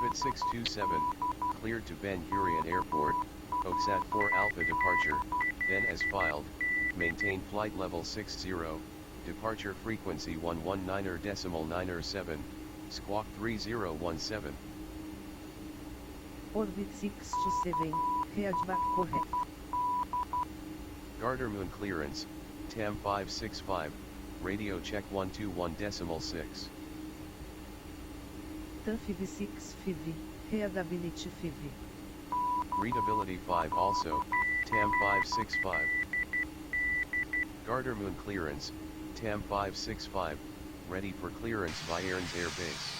Orbit 627, cleared to Ben Gurion Airport, Oksat 4 Alpha departure, then as filed, maintain flight level 60, departure frequency 119.907, squawk 3017. Orbit 627, readback correct. Gardermoon clearance, TAM 565, radio check 121.6. TAM 565, readability 5. Readability 5 also, TAM 565. Gardermoon clearance, TAM 565, ready for clearance by Airns Air Base.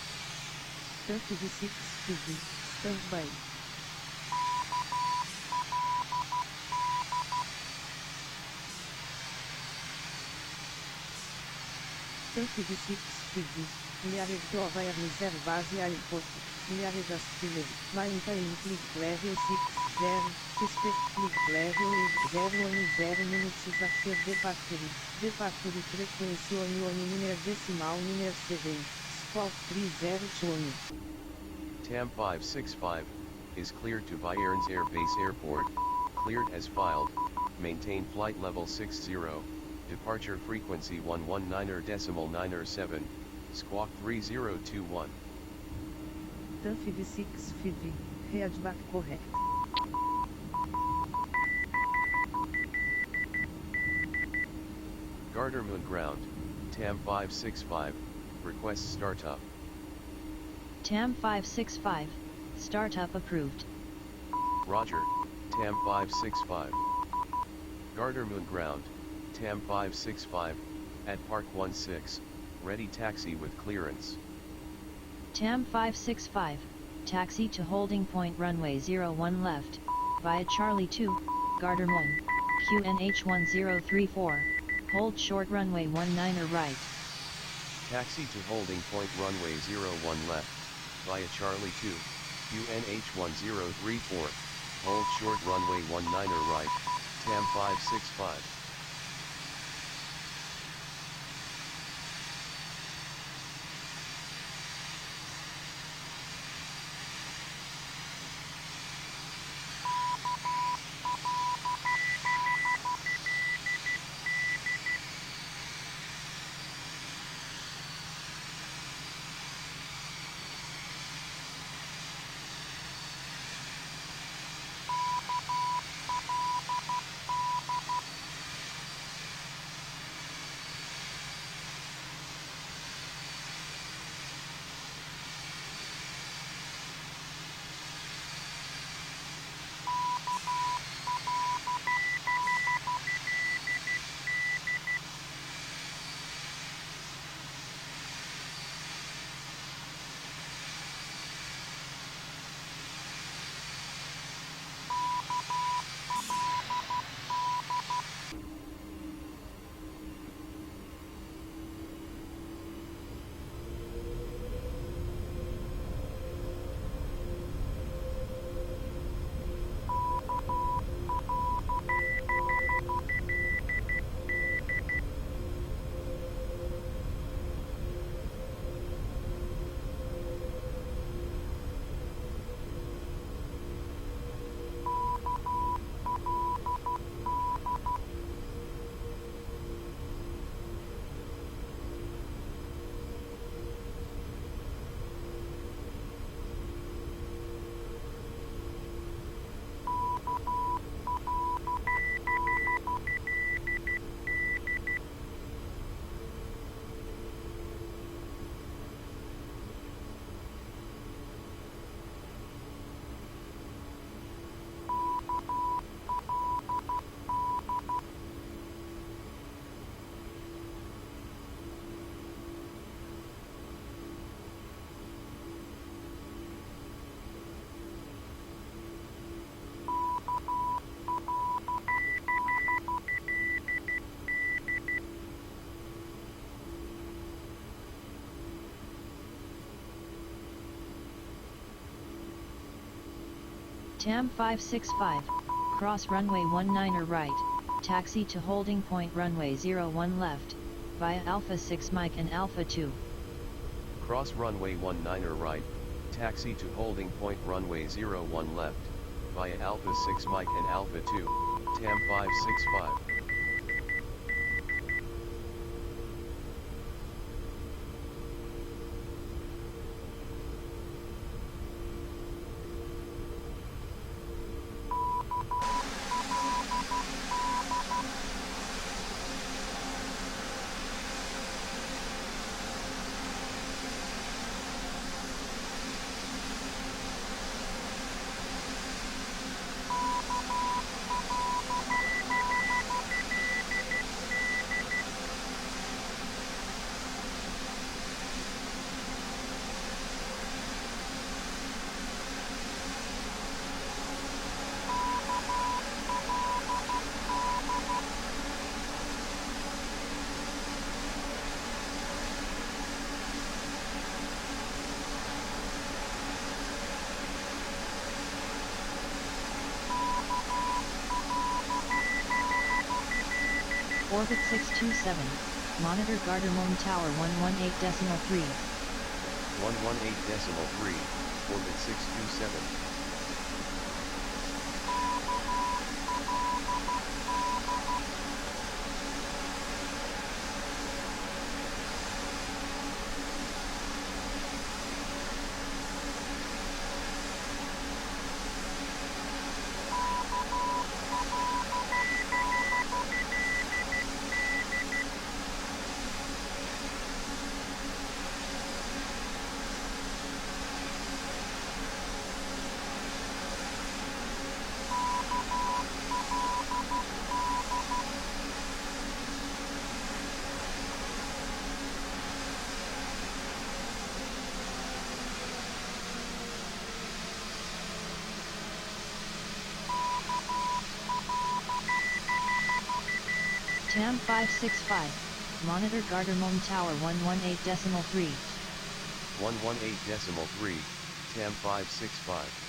TAM 565, standby. TAM 565, Liare to Awareness Air Base Airport, Liare Destiny, Maintain Click Level 60, Suspect Click Level 010 minutes after departure, departure frequency on miner decimal miner 7, squawk 3020. TAM 565, is cleared to Airns Air Base Airport, cleared as filed, maintain flight level 60, departure frequency 119.907, squawk 3021. TAM 565, readback correct. Gardermoon ground, TAM 565, request startup. TAM 565, startup approved. Roger, TAM 565. Gardermoon ground, TAM 565, at Park 16, ready taxi with clearance. TAM 565, taxi to holding point runway 01 left, via Charlie 2, Gardermoon, QNH 1034, hold short runway 19 right. Taxi to holding point runway 01 left, via Charlie 2, QNH 1034, hold short runway 19 right, TAM 565. TAM 565, cross runway 19 right, taxi to holding point runway 01 left, via Alpha 6 Mike and Alpha 2. Cross runway 19 right, taxi to holding point runway 01 left, via Alpha 6 Mike and Alpha 2, TAM 565. Orbit 627, monitor Gardermoen Tower 118.3. 118.3, orbit 627. TAM 565, monitor Gardermoen Tower 118.3. 118.3, TAM 565.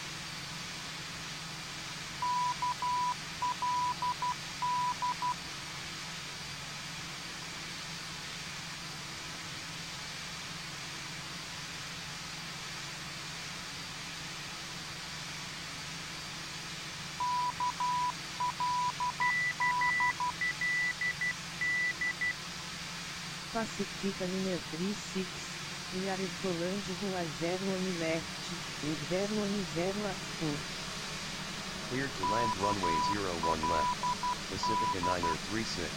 Pacific Avenue 36, Milhares Volange Rua 01 left, with 010 left. Cleared to land runway 01 left, Pacifica 936.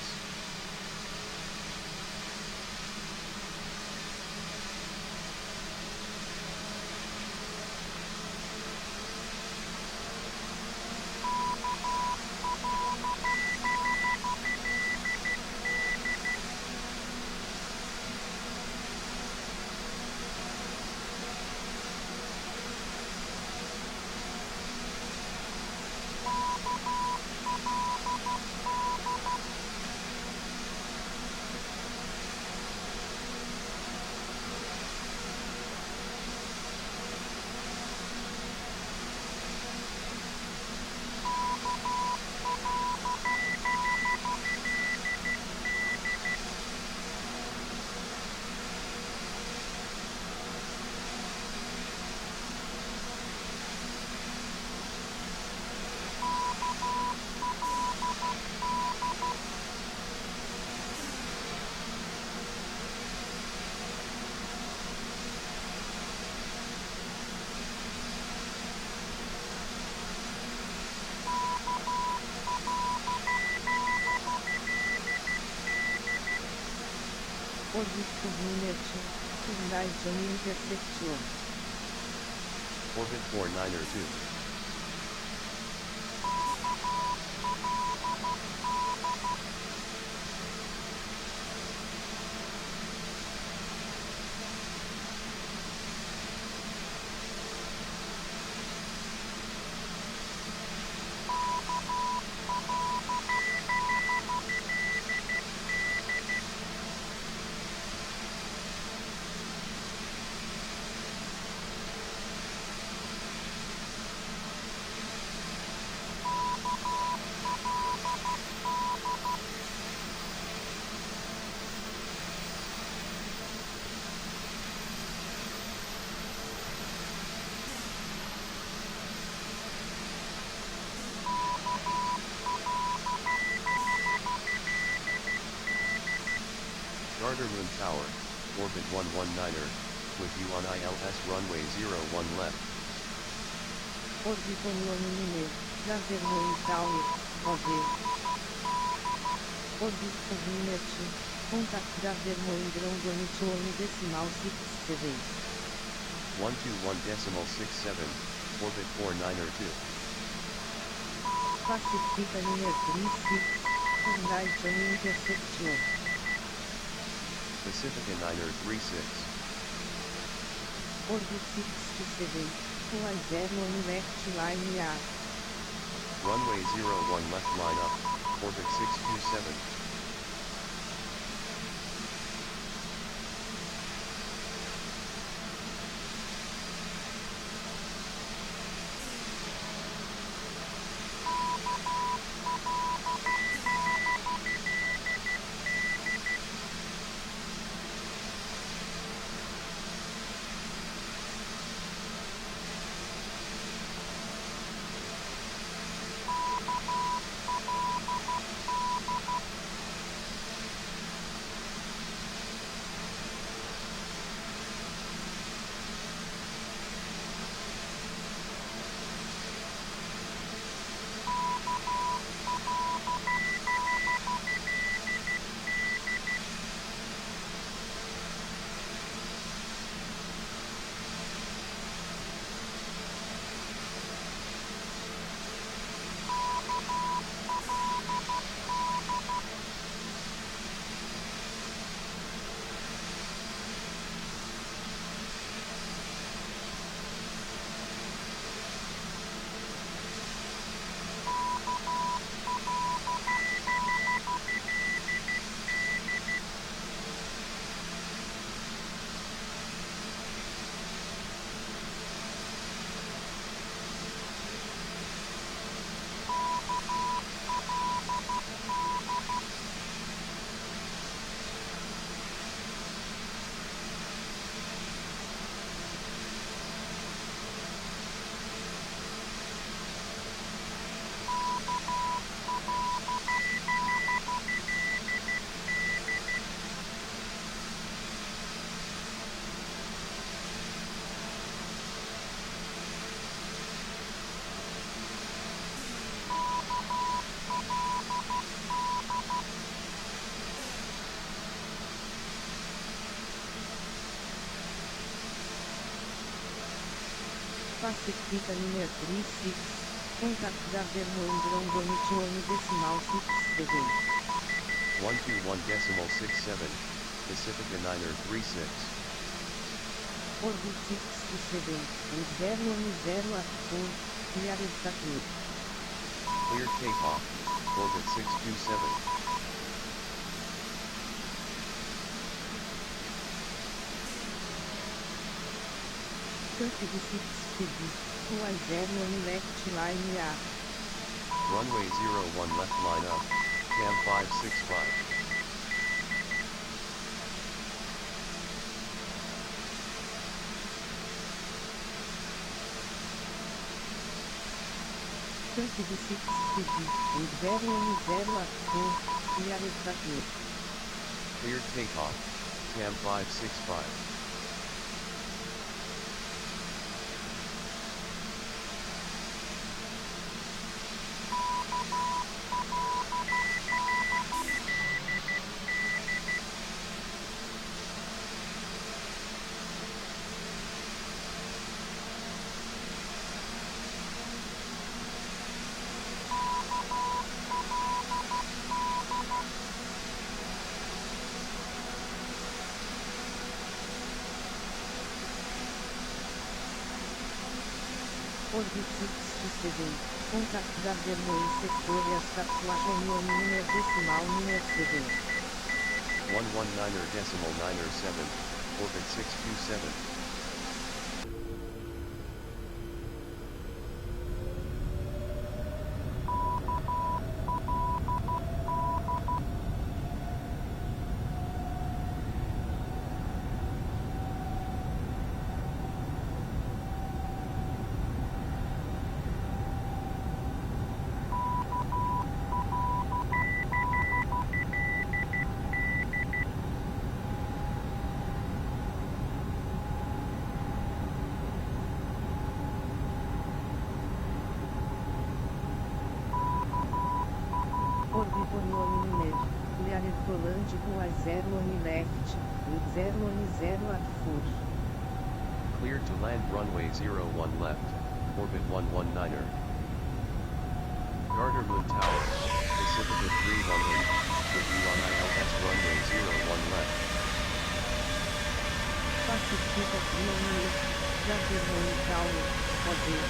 Orbit Coordination, Light on Intersection. Orbit 4902. Gardermoon Tower, orbit 119er, with EWAN ILS runway 01 left. Orbitonionine, Gardermoon Tower, OV. Orbitonionet, contact Gardermoon ground on decimal 67. 121.67, orbit 49er 2. Pacific Liner 36, right on intersection. Pacifica Niner 36. Orbit 67, 20 on left line A. Runway 01 left line up, orbit 627. Pacific Liner 36, contact Gardermoon ground on decimal 67. 121.67, Pacifica Niner 36. Orbit 67, and 0 on 0 at 4, clear exactly. Cleared takeoff, orbit 627. 36 speed, 20 on left line A. Runway 01 left line up, cam 565. 36 speed, and 0 on 0 at 4, clear exactly. Cleared takeoff, cam 565. Orbit 67, contact Gardermoon sector Saskatchewan Union decimal 7. 119er decimal 97, orbit 627. land runway 0 on left, with 0 on 0 at 4. Cleared to land runway 01 left, orbit 119er. Gardermoon Tower, Pacifica 318, with EWAN ILS runway 01 left. Pacifica 318, Gardermoon Tower, roger.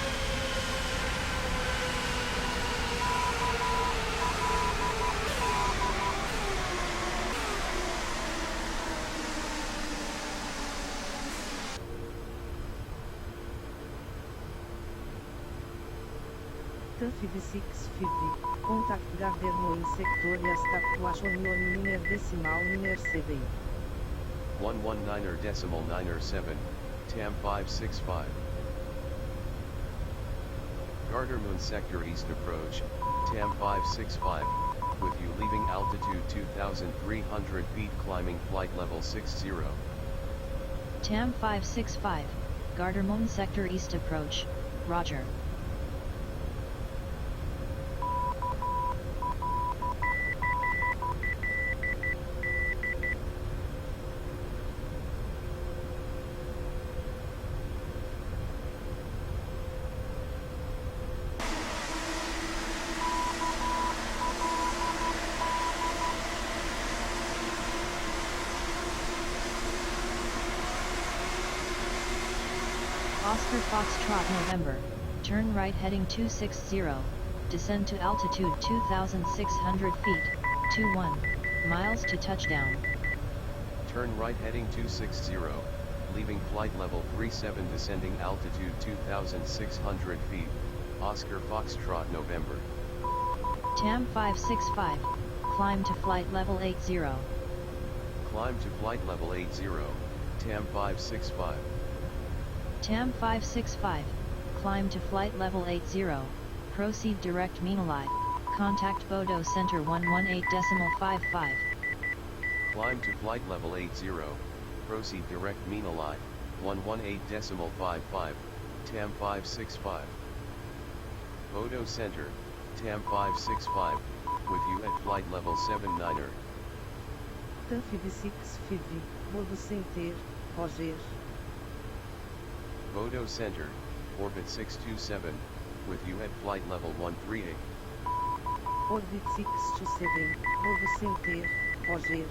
TUF650, contact Gardermoon sector e estatua miner decimal miner CD. 119er decimal 97, TAM 565. Gardermoon sector east approach, TAM 565, with you leaving altitude 2,300 feet climbing flight level 60. TAM 565, Gardermoon sector east approach, roger. Oscar Foxtrot November, turn right heading 260, descend to altitude 2,600 feet, 21 miles to touchdown. Turn right heading 260, leaving flight level 37 descending altitude 2,600 feet, Oscar Foxtrot November. TAM 565, climb to flight level 80. Climb to flight level 80, TAM 565. TAM 565, climb to flight level 80, proceed direct Menali, contact Bodo Center 118.55. Climb to flight level 80, proceed direct Menali, 118.55, TAM 565. Bodo Center, TAM 565, with you at flight level 79er. TUF650, Bodo Center, roger. Bodo Center, orbit 627, with you at flight level 138. Orbit 627, Bodo Center, roger.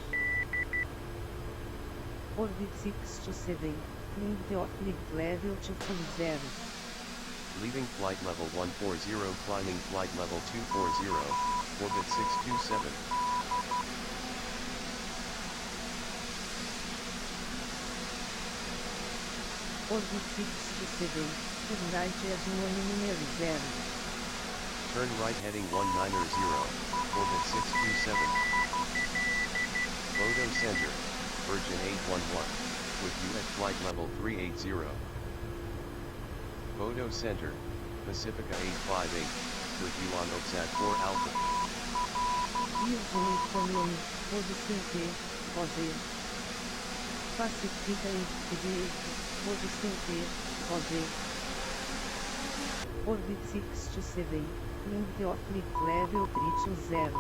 Orbit 627, lift level 240. Leaving flight level 140 climbing flight level 240, orbit 627. Orbit 627, turn right as 1 miner 0. Turn right heading 190, orbit 627. Bodo Center, Virgin 811, with you at flight level 380. Bodo Center, Pacifica 858, with you on Oxat 4 Alpha. Virgin 811, Bodo Center, roger. Pacifica 858, Bodo Center, roger. Orbit 627, lift level 320.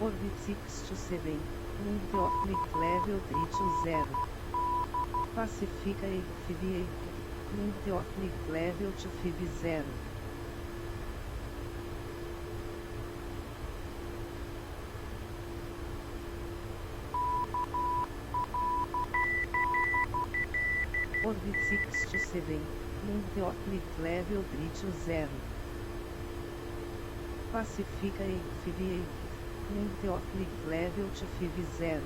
Orbit 627, lift level 320. Pacifica 858, lift level 250. Orbit 627, lift level 320. Pacifica 858, lift level 250.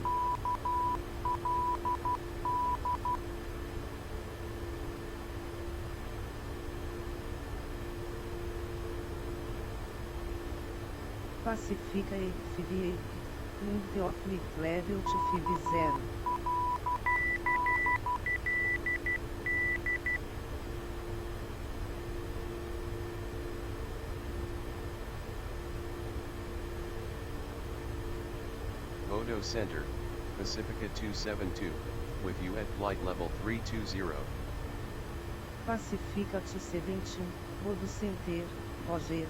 Pacifica 858, lift level 250. Bodo Center, Pacifica 272, with you at flight level 320. Pacifica-te 71, modo center, Roger.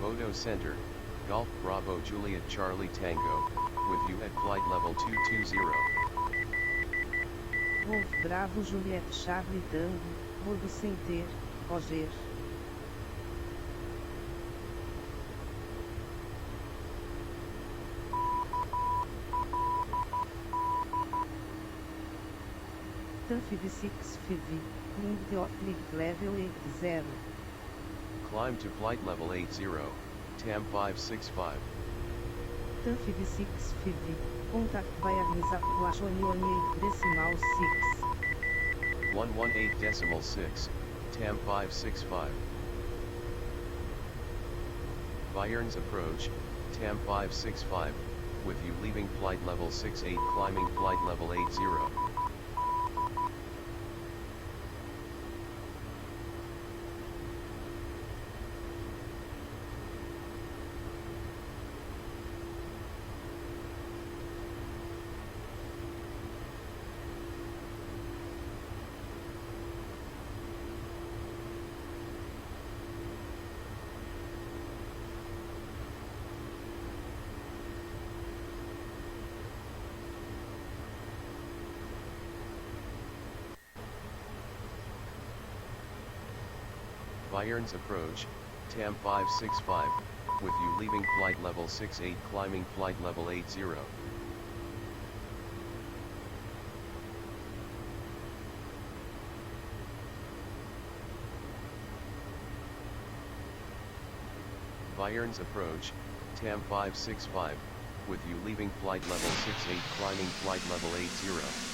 Bodo Center, Golf Bravo Juliet Charlie Tango, with you at flight level 220. Golf Bravo Juliet Charlie Tango, modo center, Roger. TAM 56 wind level 80. Climb to flight level 80, TAM 565. TAM 56 contact wireless approach decimal 6. 118.6, TAM 565. Bayerns approach, TAM 565, with you leaving flight level 68 climbing flight level 80. Bayerns approach, TAM 565, with you leaving flight level 68 climbing flight level 80. Bayerns approach, TAM 565, with you leaving flight level 68 climbing flight level 80.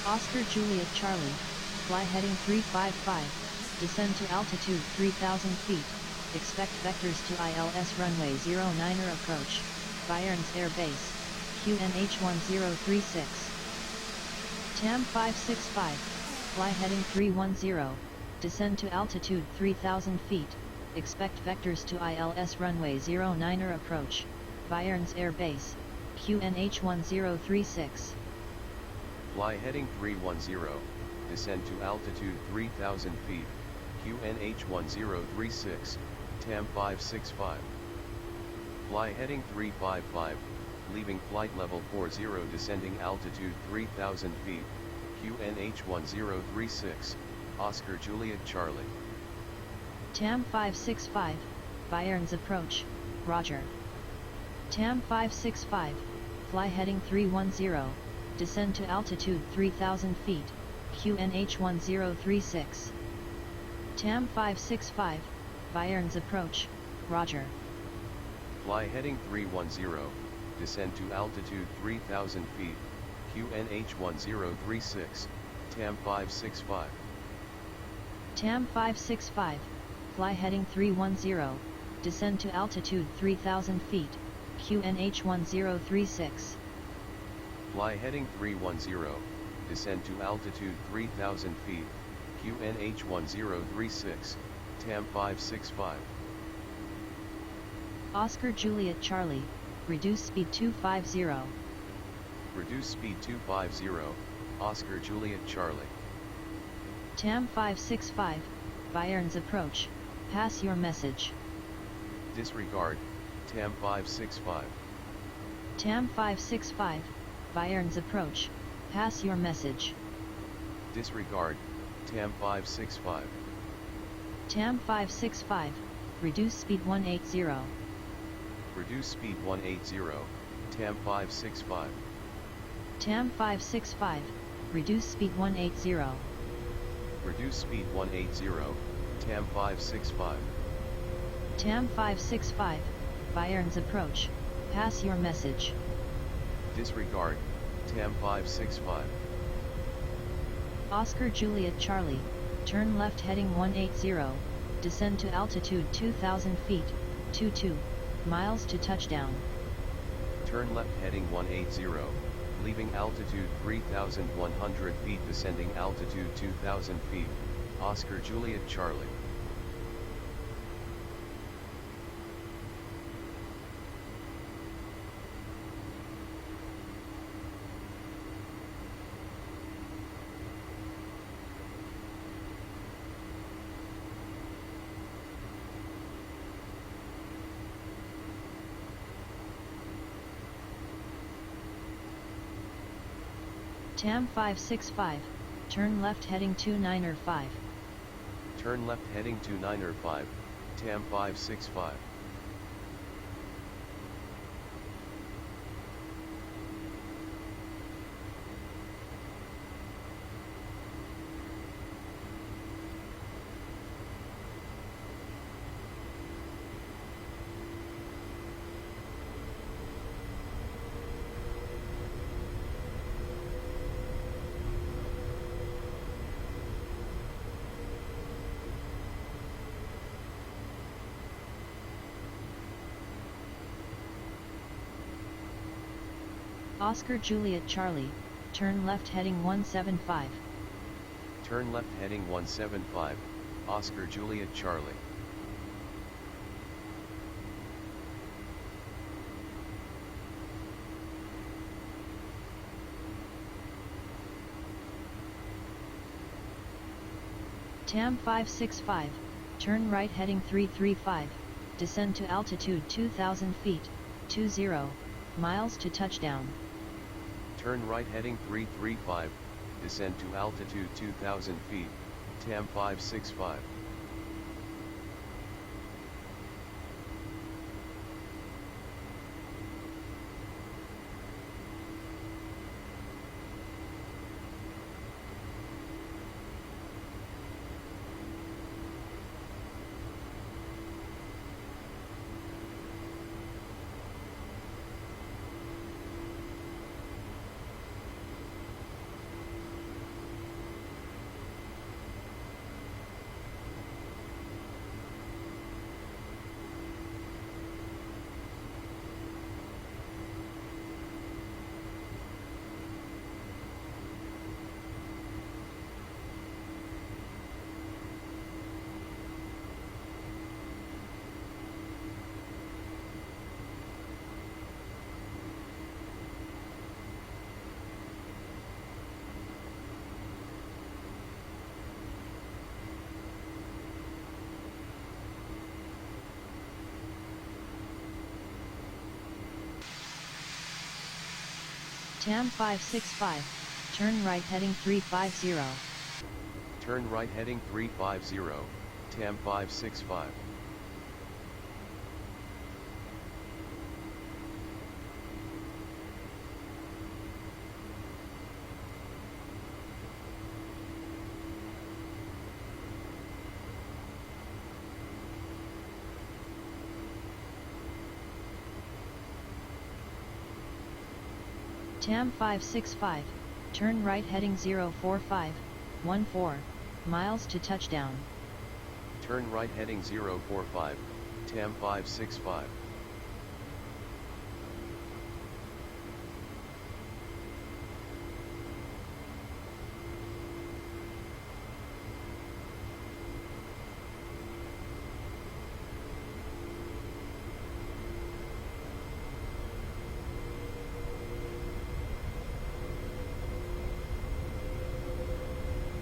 Oscar Juliet Charlie, fly heading 355, descend to altitude 3000 feet, expect vectors to ILS runway 09er approach, Bayerns Air Base, QNH 1036. TAM 565, fly heading 310, descend to altitude 3000 feet, expect vectors to ILS runway 09er approach, Bayerns Air Base, QNH 1036. Fly heading 310, descend to altitude 3000 feet, QNH 1036, TAM 565. Fly heading 355, leaving flight level 40 descending altitude 3000 feet, QNH 1036, Oscar Juliet Charlie. TAM 565, Bayerns approach, Roger. TAM 565, fly heading 310, descend to altitude 3000 feet, QNH 1036. TAM 565, Bayerns approach, Roger. Fly heading 310, descend to altitude 3000 feet, QNH 1036, TAM 565. TAM 565, fly heading 310, descend to altitude 3000 feet, QNH1036. Fly heading 310, descend to altitude 3000 feet, QNH1036, TAM 565. Oscar Juliet Charlie, reduce speed 250. Reduce speed 250, Oscar Juliet Charlie. TAM 565, Bayern's approach, pass your message. Disregard, TAM 565. TAM 565, Bayern's approach, pass your message. Disregard, TAM 565. TAM 565, reduce speed 180. Reduce speed 180, TAM 565. TAM 565, reduce speed 180. Reduce speed 180, TAM 565. TAM 565, Bayern's approach, pass your message. Disregard, TAM 565. Oscar Juliet Charlie, turn left heading 180, descend to altitude 2000 feet, 22 miles to touchdown. Turn left heading 180, leaving altitude 3100 feet, descending altitude 2000 feet, Oscar Juliet Charlie. TAM 565, turn left heading 295. Turn left heading 295, TAM 565. Oscar Juliet Charlie, turn left heading 175. Turn left heading 175, Oscar Juliet Charlie. TAM 565, turn right heading 335, descend to altitude 2000 feet, 20 miles to touchdown. Turn right heading 335, descend to altitude 2000 feet, TAM 565. TAM 565, turn right heading 350. Turn right heading 350, TAM 565. TAM 565, turn right heading 04514 miles to touchdown. Turn right heading 045, TAM 565.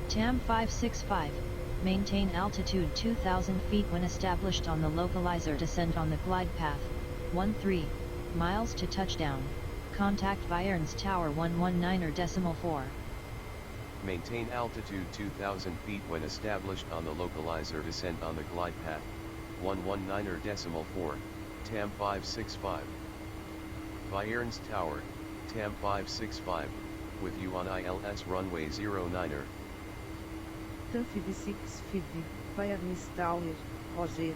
TAM 565, maintain altitude 2000 feet when established on the localizer. Descend on the glide path, 13 miles to touchdown. Contact Bayerns Tower 119.4. Maintain altitude 2000 feet when established on the localizer. Descend on the glide path, 119.4, TAM 565. Bayerns Tower, TAM 565, with you on ILS runway 09er. TAM 565, Bayerns Tower, Roger. TAM 565,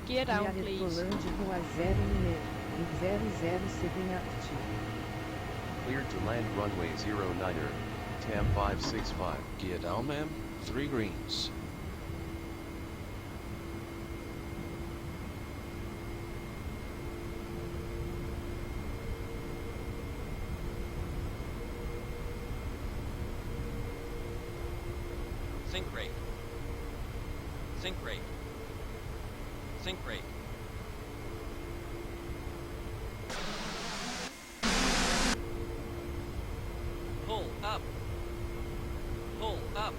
Get down, Diária please. Polândia Rua 0 número 007 active. Cleared to land runway 09er, TAM 565. Gear down, ma'am. 3 greens. Think rate. Think rate. Think rate. Pull up. Pull up.